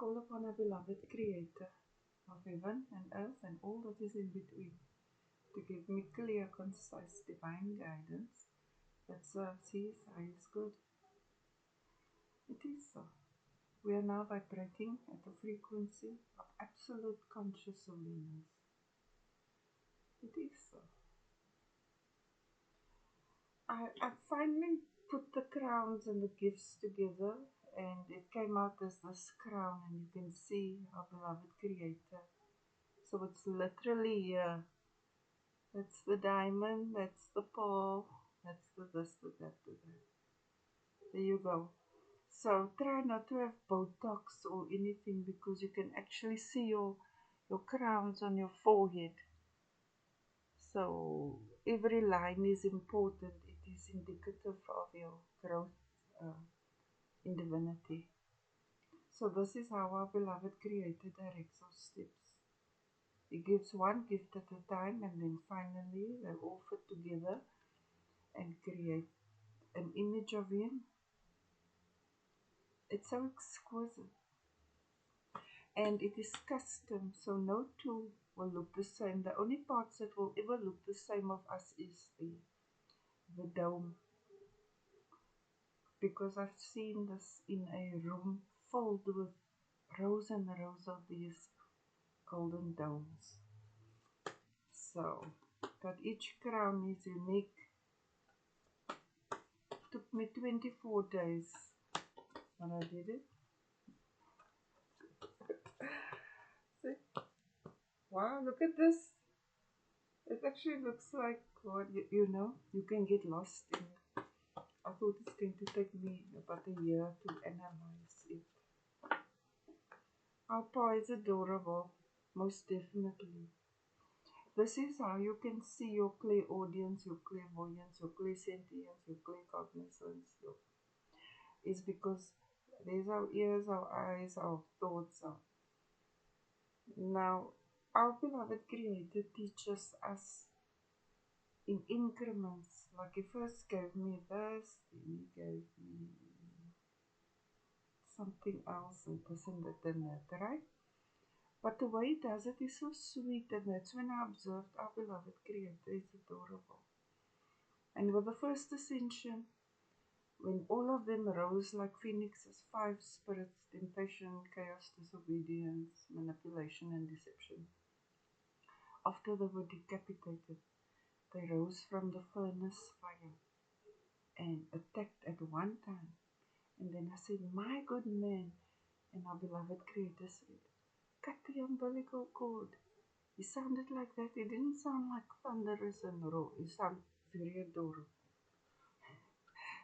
call upon our beloved Creator of heaven and earth and all that is in between to give me clear, concise, divine guidance that serves His highest good. It is so. We are now vibrating at the frequency of absolute conscious awareness. It is so. I finally put the crowns and the gifts together, and it came out as this crown, and you can see our beloved Creator. So it's literally here. That's the diamond, that's the pearl, that's the this, the that, the that. There you go. So try not to have Botox or anything because you can actually see your crowns on your forehead. So every line is important. It is indicative of your growth in divinity. So this is how our beloved Creator directs our steps. He gives one gift at a time, and then finally they all fit together and create an image of Him. It's so exquisite. And it is custom, so no two will look the same. The only parts that will ever look the same of us is the dome. Because I've seen this in a room filled with rows and rows of these golden domes. So, but each crown is unique. Took me 24 days when I did it. See? Wow, look at this. It actually looks like what you know, you can get lost in it. I thought it's going to take me about a year to analyze it. Our paw is adorable, most definitely. This is how you can see your clairaudience, your clairvoyance, your clairsentience, your claircognizance. It's because there's our ears, our eyes, our thoughts. Now, our beloved Creator teaches us in increments. Like He first gave me this, then He gave me something else, and this and that and that, right? But the way He does it is so sweet, and that's when I observed our beloved Creator is adorable. And with the first ascension, when all of them rose like phoenixes, 5 spirits, temptation, chaos, disobedience, manipulation, and deception. After they were decapitated, they rose from the furnace fire and attacked at one time. And then I said, my good man, and our beloved Creator said, cut the umbilical cord. He sounded like that. He didn't sound like thunderous and raw. He sounded very adorable.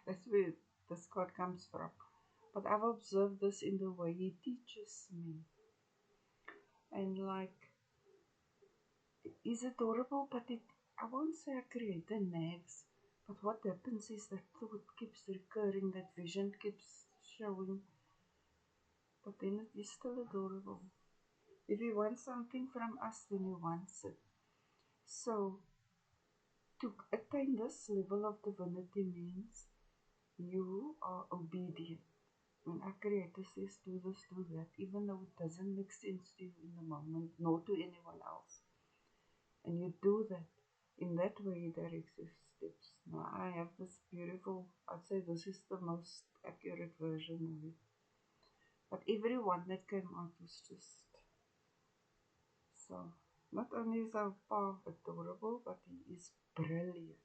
That's where this card comes from. But I've observed this in the way He teaches me. And like, He's adorable, but I won't say a Creator nags. But what happens is that thought keeps recurring, that vision keeps showing. But then it is still adorable. If He wants something from us, then He wants it. So, to attain this level of divinity means you are obedient. When our Creator says do this, do that, even though it doesn't make sense to you in the moment, nor to anyone else. And you do that. In that way, He directs your steps. Now, I have this beautiful, I'd say this is the most accurate version of it. But every one that came out was just so. Not only is our Pa adorable, but he is brilliant.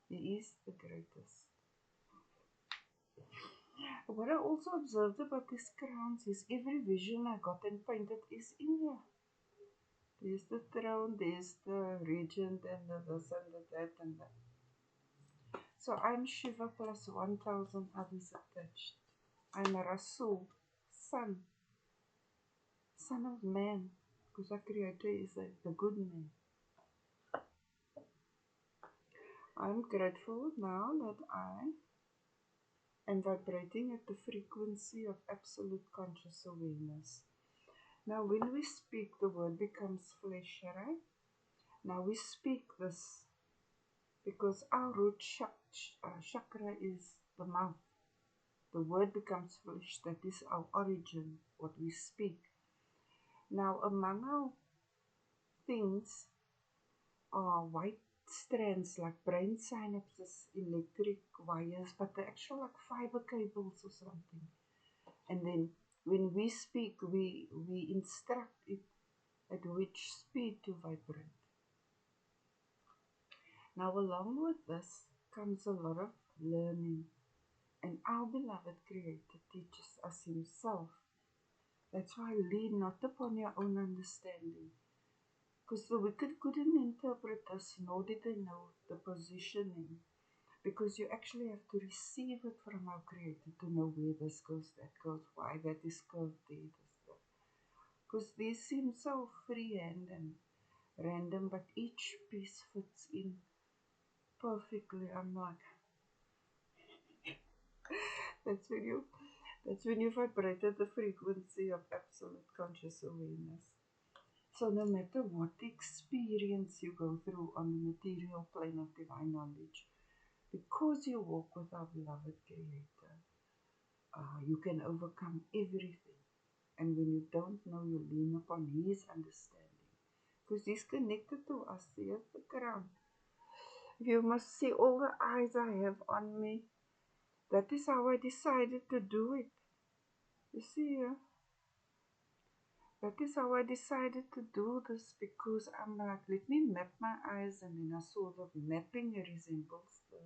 He is the greatest. What I also observed about these crowns is every vision I got and painted is in here. There's the throne, there's the regent, and the this and the that and that. So I'm Shiva plus 1000 others attached. I'm Rasul, son of man, because our Creator is the good man. I'm grateful now that I am vibrating at the frequency of absolute conscious awareness. Now, when we speak, the word becomes flesh, right? Now we speak this because our root chakra is the mouth. The word becomes flesh. That is our origin, what we speak. Now, among our things are white strands like brain synapses, electric wires, but they're actually like fiber cables or something. And then when we speak, we instruct it at which speed to vibrate. Now, along with this comes a lot of learning, and our beloved Creator teaches us Himself. That's why lean not upon your own understanding, because the wicked couldn't interpret this, nor did they know the positioning, because you actually have to receive it from our Creator to know where this goes, that goes, why that is curved there, this, that. Because these seem so freehand and random, but each piece fits in perfectly. I'm like, that's when you vibrated the frequency of absolute conscious awareness. So no matter what experience you go through on the material plane of divine knowledge, because you walk with our beloved Creator, you can overcome everything. And when you don't know, you lean upon His understanding, because He's connected to us. Here's the ground. You must see all the eyes I have on me. That is how I decided to do it. You see, that is how I decided to do this, because I'm like, let me map my eyes, and then I saw the mapping resembles the.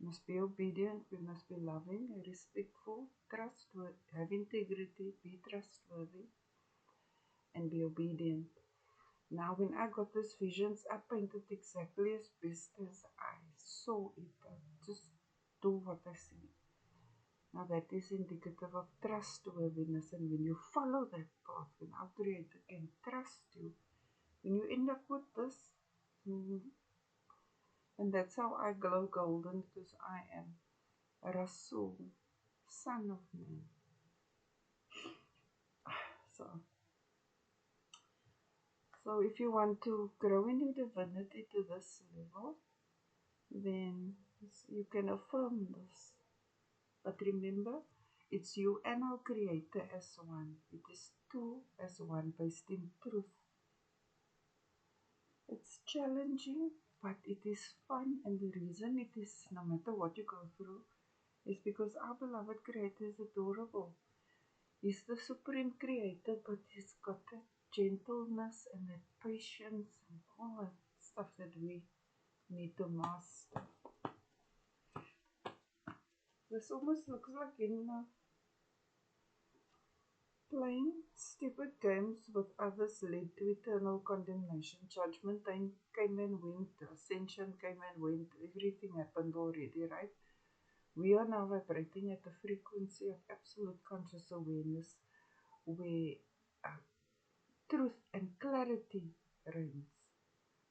Must be obedient, we must be loving, respectful, trustworthy, have integrity, be trustworthy, and be obedient. Now, when I got these visions, I painted exactly as best as I saw it. I just do what I see. Now, that is indicative of trustworthiness, and when you follow that path, when our Creator can trust you, when you end up with this, and that's how I glow golden, because I am a Rasul, son of man. So if you want to grow in your divinity to this level, then you can affirm this. But remember, it's you and our Creator as one. It is two as one, based in truth. It's challenging, but it is fun, and the reason it is, no matter what you go through, is because our beloved Creator is adorable. He's the supreme Creator, but He's got that gentleness and that patience and all that stuff that we need to master. This almost looks like in playing stupid games with others led to eternal condemnation. Judgment time came and went, ascension came and went, everything happened already, right? We are now vibrating at the frequency of absolute conscious awareness, where truth and clarity reigns.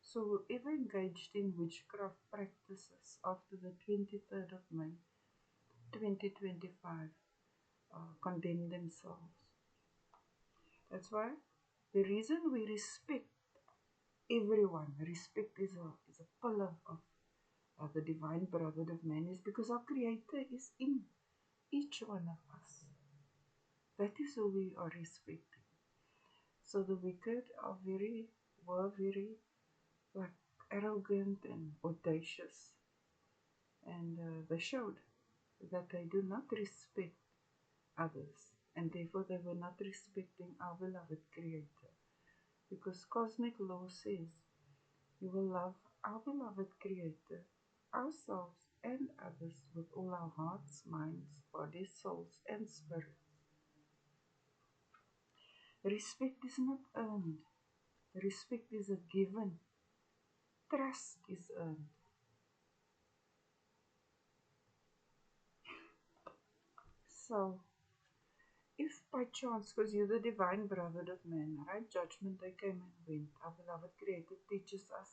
So whoever engaged in witchcraft practices after the 23rd of May 2025 condemn themselves. That's why the reason we respect everyone, respect is a pillar of the divine brotherhood of man, is because our Creator is in each one of us. That is who we are respecting. So the wicked were very like arrogant and audacious, and they showed that they do not respect others, and therefore they were not respecting our beloved Creator, because cosmic law says we will love our beloved Creator, ourselves and others with all our hearts, minds, bodies, souls and spirits. Respect is not earned. Respect is a given. Trust is earned. So, if by chance, because you're the divine brotherhood of man, right? Judgment day came and went. Our beloved Creator teaches us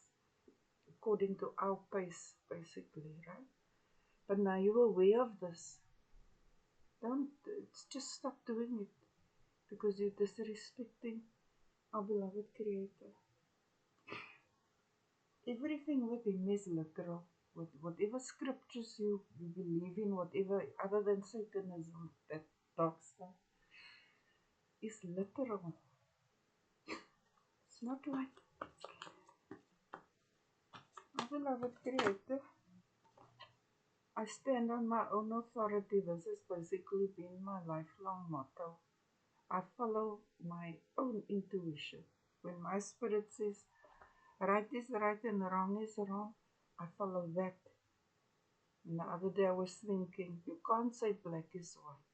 according to our pace, basically, right? But now you're aware of this. Don't just stop doing it, because you're disrespecting our beloved Creator. Everything with Him is literal. whatever scriptures you believe in, whatever other than Satanism, that dark stuff, is literal. It's not like our beloved Creator. I stand on my own authority. This has basically been my lifelong motto. I follow my own intuition. When my spirit says right is right and wrong is wrong, I follow that. And the other day I was thinking, you can't say black is white,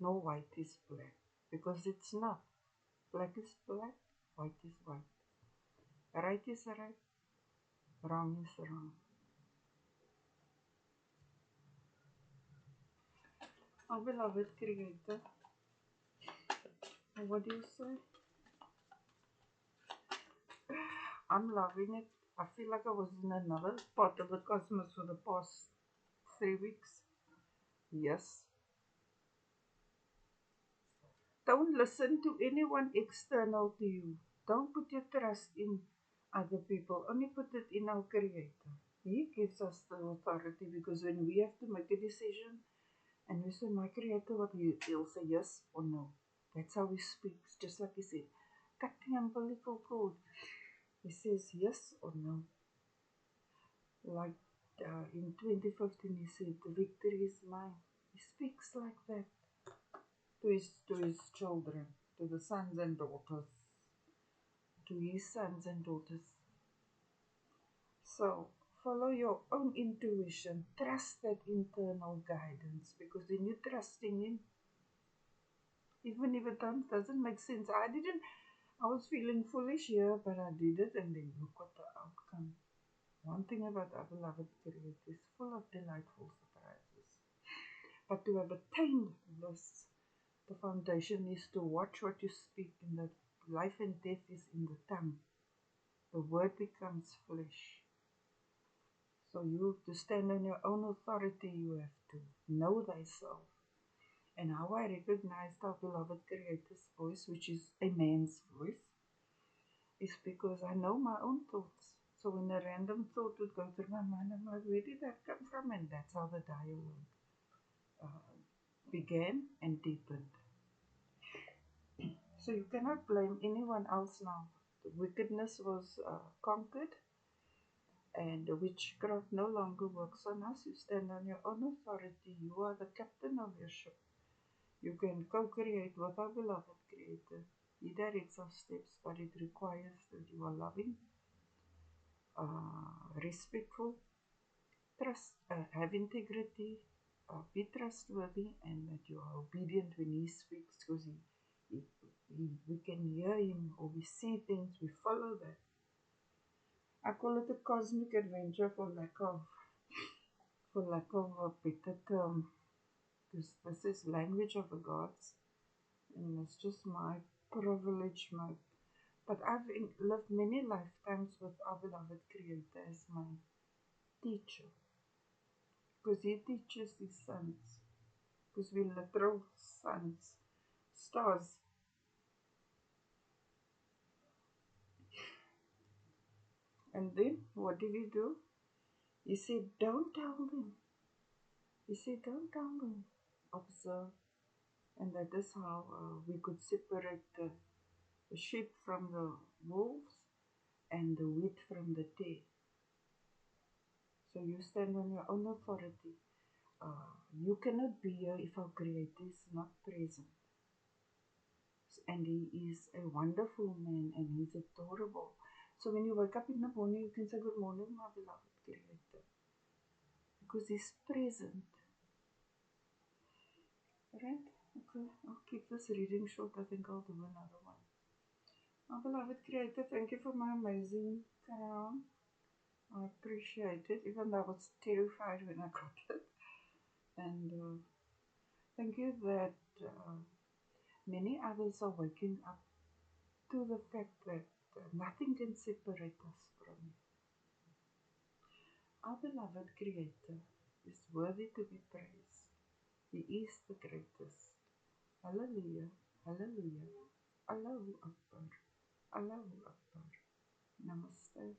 no white is black, because it's not. Black is black, white is white. Right is right, wrong is wrong. Our beloved Creator, what do you say? I'm loving it. I feel like I was in another part of the cosmos for the past 3 weeks. Yes. Don't listen to anyone external to you. Don't put your trust in other people. Only put it in our Creator. He gives us the authority, because when we have to make a decision and we say, my Creator, what he'll say yes or no. That's how he speaks. Just like he said, cut the umbilical cord. He says yes or no. Like in 2015, he said, the victory is mine. He speaks like that to his children, to the sons and daughters, to his sons and daughters. So follow your own intuition. Trust that internal guidance, because when you're trusting him, even if it doesn't make sense. I was feeling foolish here, but I did it, and then look at the outcome. One thing about our beloved Creator is full of delightful surprises. But to have attained this, the foundation is to watch what you speak, and that life and death is in the tongue. The word becomes flesh. So you, to stand on your own authority, you have to know thyself. And how I recognized our beloved Creator's voice, which is a man's voice, is because I know my own thoughts. So when a random thought would go through my mind, I'm like, where did that come from? And that's how the dialogue began and deepened. So you cannot blame anyone else now. The wickedness was conquered, and the witchcraft no longer works on us. You stand on your own authority. You are the captain of your ship. You can co-create with our beloved Creator. He directs our steps, but it requires that you are loving, respectful, have integrity, be trustworthy, and that you are obedient when he speaks, because we can hear him, or we see things, we follow that. I call it a cosmic adventure for lack of a better term, because this is language of the gods, and it's just my privilege, but I've lived many lifetimes with our beloved Creator as my teacher, because he teaches his sons, because we're literal sons, stars. And then what did he do? He said, don't tell them. He said, don't tell them. Observe. And that is how we could separate the sheep from the wolves and the wheat from the tare. So you stand on your own authority. You cannot be here if our Creator is not present. And he is a wonderful man, and he's adorable. So when you wake up in the morning, you can say, good morning, my beloved Creator, because he's present. Right? Okay, I'll keep this reading short. I think I'll do another one. My beloved Creator, thank you for my amazing crown. I appreciate it, even though I was terrified when I got it. And thank you that many others are waking up to the fact that nothing can separate us from you. Our beloved Creator is worthy to be praised. He is the greatest. Hallelujah, hallelujah, Allahu Akbar, Allahu Akbar. Namaste.